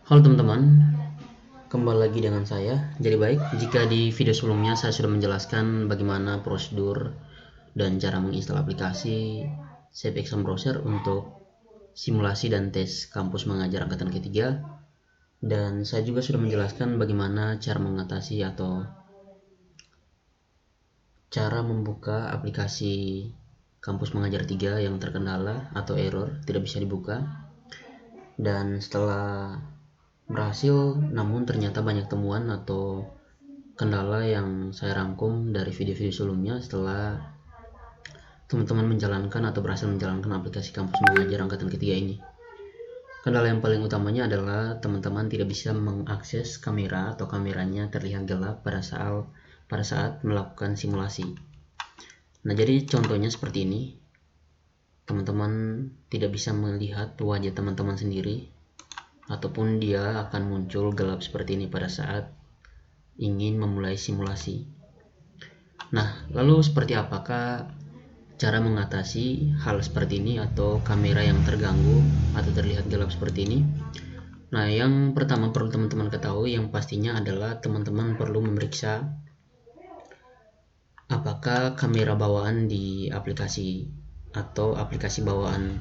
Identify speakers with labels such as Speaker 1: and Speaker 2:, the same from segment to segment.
Speaker 1: Halo teman-teman, kembali lagi dengan saya. Jadi baik, jika di video sebelumnya saya sudah menjelaskan bagaimana prosedur dan cara menginstal aplikasi Safe Exam Browser untuk simulasi dan tes kampus mengajar angkatan ketiga, dan saya juga sudah menjelaskan bagaimana cara mengatasi atau cara membuka aplikasi kampus mengajar 3 yang terkendala atau error tidak bisa dibuka. Dan setelah berhasil, namun ternyata banyak temuan atau kendala yang saya rangkum dari video-video sebelumnya setelah teman-teman menjalankan atau berhasil menjalankan aplikasi kampus mengajar angkatan ketiga ini. Kendala yang paling utamanya adalah teman-teman tidak bisa mengakses kamera atau kameranya terlihat gelap pada saat melakukan simulasi. Nah, jadi contohnya seperti ini. Teman-teman tidak bisa melihat wajah teman-teman sendiri, ataupun dia akan muncul gelap seperti ini pada saat ingin memulai simulasi. Nah, lalu seperti apakah cara mengatasi hal seperti ini atau kamera yang terganggu atau terlihat gelap seperti ini? Nah, yang pertama perlu teman-teman ketahui yang pastinya adalah teman-teman perlu memeriksa apakah kamera bawaan di aplikasi atau aplikasi bawaan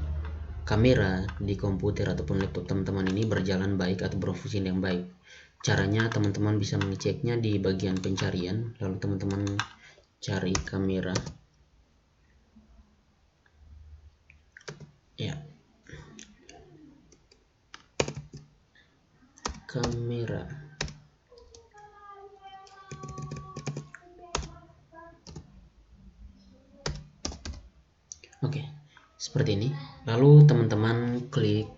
Speaker 1: kamera di komputer ataupun laptop teman-teman ini berjalan baik atau berfungsi yang baik. Caranya teman-teman bisa mengeceknya di bagian pencarian, lalu teman-teman cari kamera. Ya. Kamera. Oke, seperti ini. Lalu teman-teman klik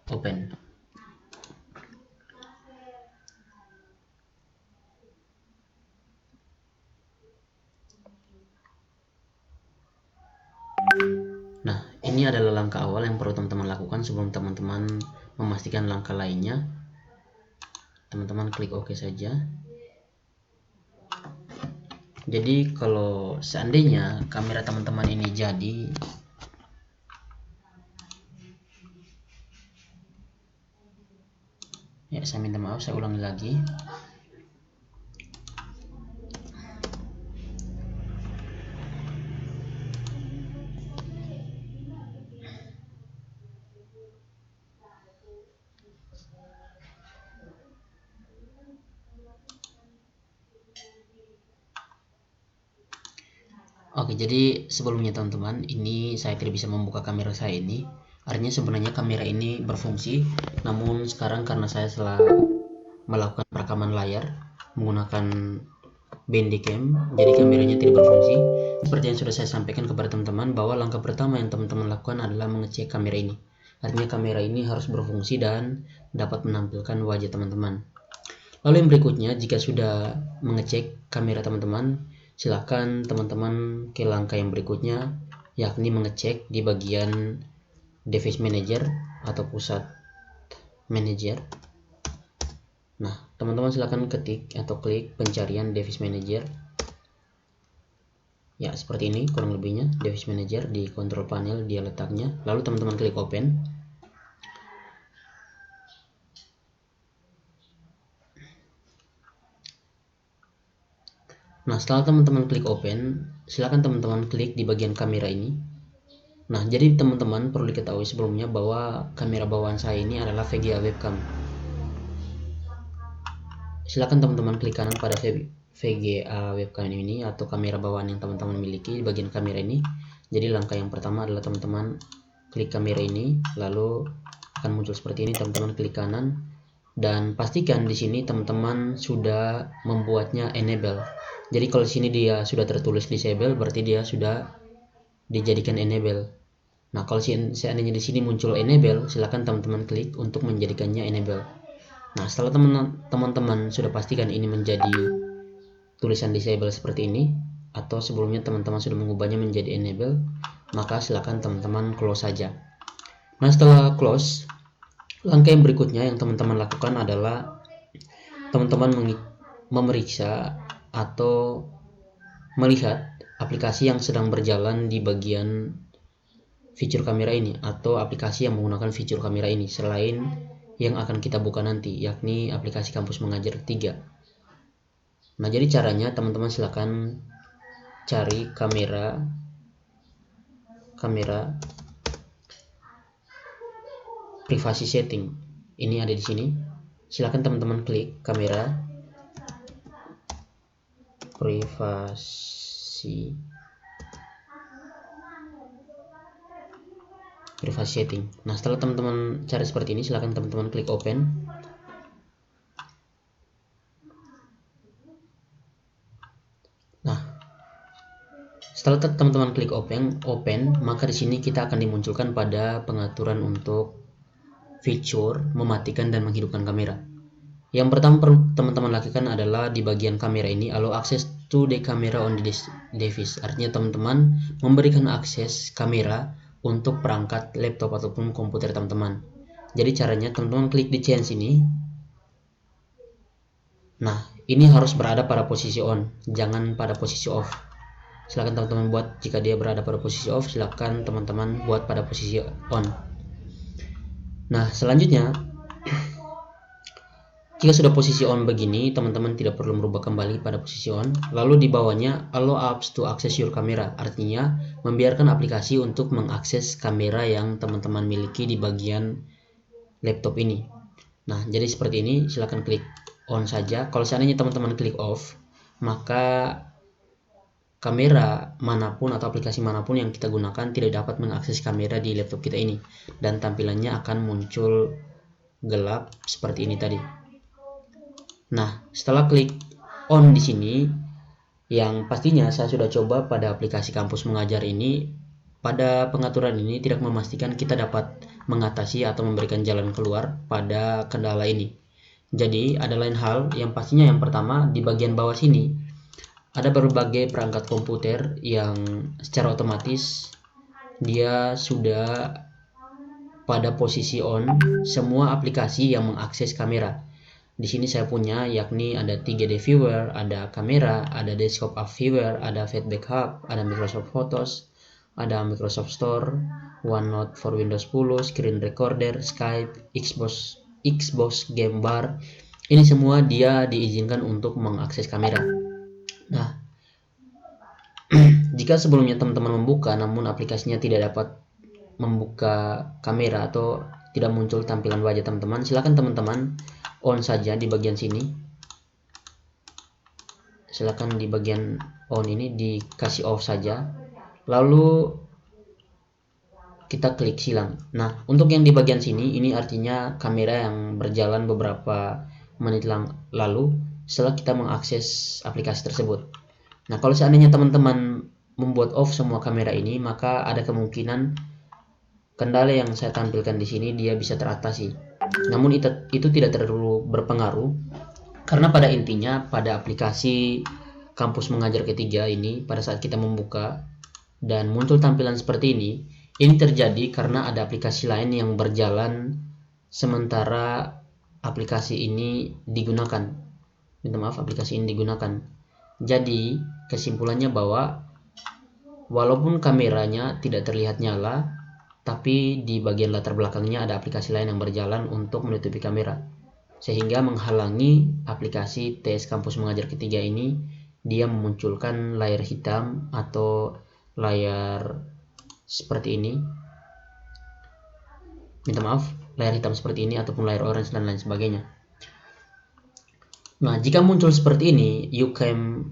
Speaker 1: open. Nah, ini adalah langkah awal yang perlu teman-teman lakukan sebelum teman-teman memastikan langkah lainnya. Teman-teman klik OK saja. Jadi kalau seandainya kamera teman-teman ini jadi saya minta maaf, saya ulangi lagi. Oke, jadi sebelumnya teman-teman, ini saya tidak bisa membuka kamera saya ini. Artinya sebenarnya kamera ini berfungsi, namun sekarang karena saya telah melakukan perekaman layar menggunakan Bandicam, jadi kameranya tidak berfungsi. Seperti yang sudah saya sampaikan kepada teman-teman, bahwa langkah pertama yang teman-teman lakukan adalah mengecek kamera ini. Artinya kamera ini harus berfungsi dan dapat menampilkan wajah teman-teman. Lalu yang berikutnya, jika sudah mengecek kamera teman-teman, silakan teman-teman ke langkah yang berikutnya, yakni mengecek di bagian device manager atau pusat manager. Nah, teman-teman silakan ketik atau klik pencarian device manager. Ya, seperti ini kurang lebihnya device manager di control panel dia letaknya. Lalu teman-teman klik open. Nah, setelah teman-teman klik open, silakan teman-teman klik di bagian kamera ini. Nah, jadi teman-teman perlu diketahui sebelumnya bahwa kamera bawaan saya ini adalah VGA webcam. Silakan teman-teman klik kanan pada VGA webcam ini atau kamera bawaan yang teman-teman miliki di bagian kamera ini. Jadi langkah yang pertama adalah teman-teman klik kamera ini, lalu akan muncul seperti ini. Teman-teman klik kanan dan pastikan di sini teman-teman sudah membuatnya enable. Jadi kalau di sini dia sudah tertulis disable, berarti dia sudah dijadikan enable. Nah, kalau seandainya di sini muncul enable, silakan teman-teman klik untuk menjadikannya enable. Nah, setelah teman-teman sudah pastikan ini menjadi tulisan disable seperti ini, atau sebelumnya teman-teman sudah mengubahnya menjadi enable, maka silakan teman-teman close saja. Nah, setelah close, langkah yang berikutnya yang teman-teman lakukan adalah teman-teman memeriksa atau melihat aplikasi yang sedang berjalan di bagian fitur kamera ini atau aplikasi yang menggunakan fitur kamera ini selain yang akan kita buka nanti, yakni aplikasi Kampus Mengajar 3. Nah, jadi caranya teman-teman silakan cari kamera privasi setting. Ini ada di sini. Silakan teman-teman klik kamera privasi setting. Nah, setelah teman-teman cari seperti ini, silakan teman-teman klik open. Nah, setelah teman-teman klik open, maka di sini kita akan dimunculkan pada pengaturan untuk fitur mematikan dan menghidupkan kamera. Yang pertama perlu teman-teman lakukan adalah di bagian kamera ini allow access to the camera on the device. Artinya teman-teman memberikan akses kamera untuk perangkat laptop ataupun komputer teman-teman. Jadi caranya teman-teman klik di change ini. Nah, ini harus berada pada posisi on, jangan pada posisi off. Silakan teman-teman buat jika dia berada pada posisi off, silakan teman-teman buat pada posisi on. Nah, selanjutnya jika sudah posisi on begini, teman-teman tidak perlu merubah kembali pada posisi on. Lalu di bawahnya allow apps to access your camera, artinya membiarkan aplikasi untuk mengakses kamera yang teman-teman miliki di bagian laptop ini. Nah, jadi seperti ini, silakan klik on saja. Kalau seandainya teman-teman klik off, maka kamera manapun atau aplikasi manapun yang kita gunakan tidak dapat mengakses kamera di laptop kita ini, dan tampilannya akan muncul gelap seperti ini tadi. Nah, setelah klik on di sini, yang pastinya saya sudah coba pada aplikasi Kampus Mengajar ini, pada pengaturan ini tidak memastikan kita dapat mengatasi atau memberikan jalan keluar pada kendala ini. Jadi, ada lain hal yang pastinya yang pertama di bagian bawah sini ada berbagai perangkat komputer yang secara otomatis dia sudah pada posisi on semua aplikasi yang mengakses kamera. Di sini saya punya yakni ada 3D Viewer, ada kamera, ada Desktop App Viewer, ada Feedback Hub, ada Microsoft Photos, ada Microsoft Store, OneNote for Windows 10, Screen Recorder, Skype, Xbox Game Bar. Ini semua dia diizinkan untuk mengakses kamera. Nah, jika sebelumnya teman-teman membuka namun aplikasinya tidak dapat membuka kamera atau tidak muncul tampilan wajah teman-teman, silakan teman-teman on saja di bagian sini. Silakan di bagian on ini dikasih off saja. Lalu kita klik silang. Nah, untuk yang di bagian sini ini artinya kamera yang berjalan beberapa menit lalu setelah kita mengakses aplikasi tersebut. Nah, kalau seandainya teman-teman membuat off semua kamera ini, maka ada kemungkinan kendala yang saya tampilkan di sini dia bisa teratasi. Namun itu tidak terlalu berpengaruh karena pada intinya pada aplikasi Kampus Mengajar ketiga ini pada saat kita membuka dan muncul tampilan seperti ini terjadi karena ada aplikasi lain yang berjalan sementara aplikasi ini digunakan. Minta maaf, aplikasi ini digunakan. Jadi kesimpulannya bahwa walaupun kameranya tidak terlihat nyala, tapi di bagian latar belakangnya ada aplikasi lain yang berjalan untuk menutupi kamera, sehingga menghalangi aplikasi TS Kampus Mengajar ketiga ini dia memunculkan layar hitam atau layar seperti ini. Minta maaf, layar hitam seperti ini ataupun layar orange dan lain sebagainya. Nah, jika muncul seperti ini, UCam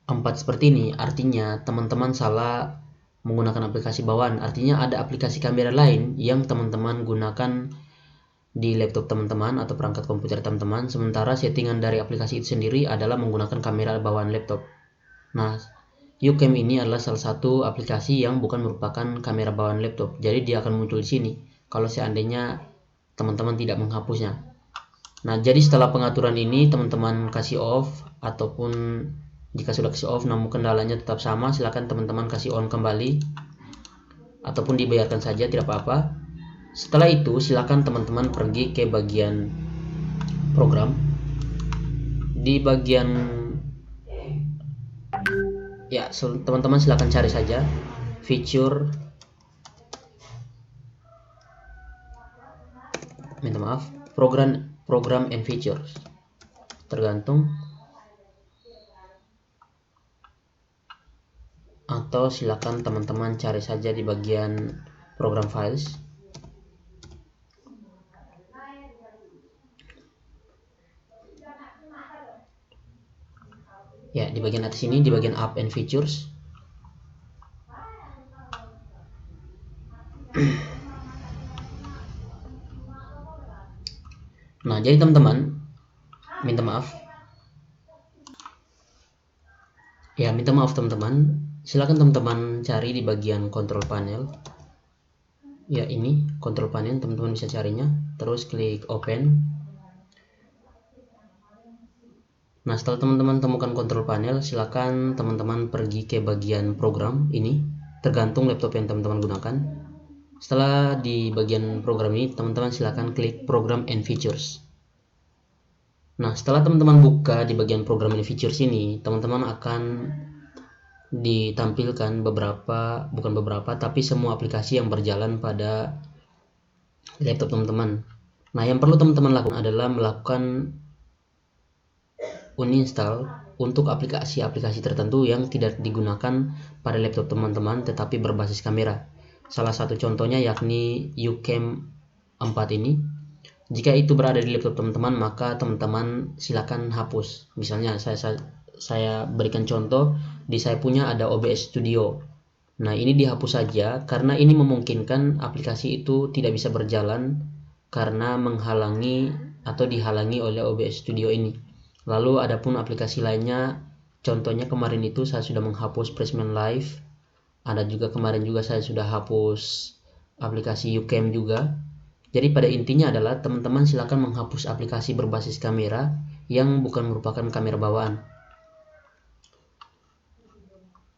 Speaker 1: 4 seperti ini, artinya teman-teman salah menggunakan aplikasi bawaan. Artinya ada aplikasi kamera lain yang teman-teman gunakan di laptop teman-teman atau perangkat komputer teman-teman, sementara settingan dari aplikasi itu sendiri adalah menggunakan kamera bawaan laptop. Nah, UCam ini adalah salah satu aplikasi yang bukan merupakan kamera bawaan laptop, jadi dia akan muncul di sini kalau seandainya teman-teman tidak menghapusnya. Nah, jadi setelah pengaturan ini teman-teman kasih off, ataupun jika sudah kasih off namun kendalanya tetap sama, silakan teman-teman kasih on kembali ataupun dibiarkan saja, tidak apa-apa. Setelah itu silakan teman-teman pergi ke bagian program. Di bagian ya, teman-teman silakan cari saja fitur program and features. Tergantung, atau silakan teman-teman cari saja di bagian program files. Ya, di bagian atas ini, di bagian app and features. Nah, jadi teman-teman, minta maaf teman-teman, silakan teman-teman cari di bagian control panel. Ya, ini control panel, teman-teman bisa carinya, terus klik open. Nah, setelah teman-teman temukan control panel, silakan teman-teman pergi ke bagian program ini, tergantung laptop yang teman-teman gunakan. Setelah di bagian program ini, teman-teman silakan klik program and features. Nah, setelah teman-teman buka di bagian program and features ini, teman-teman akan ditampilkan tapi semua aplikasi yang berjalan pada laptop teman-teman. Nah, yang perlu teman-teman lakukan adalah melakukan uninstall untuk aplikasi-aplikasi tertentu yang tidak digunakan pada laptop teman-teman tetapi berbasis kamera. Salah satu contohnya yakni UCam 4 ini. Jika itu berada di laptop teman-teman, maka teman-teman silakan hapus. Misalnya saya berikan contoh, di saya punya ada OBS Studio. Nah, ini dihapus saja karena ini memungkinkan aplikasi itu tidak bisa berjalan karena dihalangi oleh OBS Studio ini. Lalu adapun aplikasi lainnya, contohnya kemarin itu saya sudah menghapus Pressman Live. Ada juga kemarin juga saya sudah hapus aplikasi UCam juga. Jadi pada intinya adalah teman-teman silakan menghapus aplikasi berbasis kamera yang bukan merupakan kamera bawaan.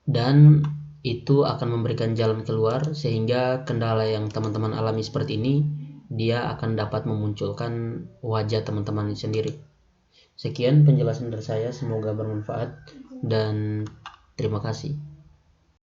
Speaker 1: Dan itu akan memberikan jalan keluar sehingga kendala yang teman-teman alami seperti ini, dia akan dapat memunculkan wajah teman-teman sendiri. Sekian penjelasan dari saya, semoga bermanfaat dan terima kasih.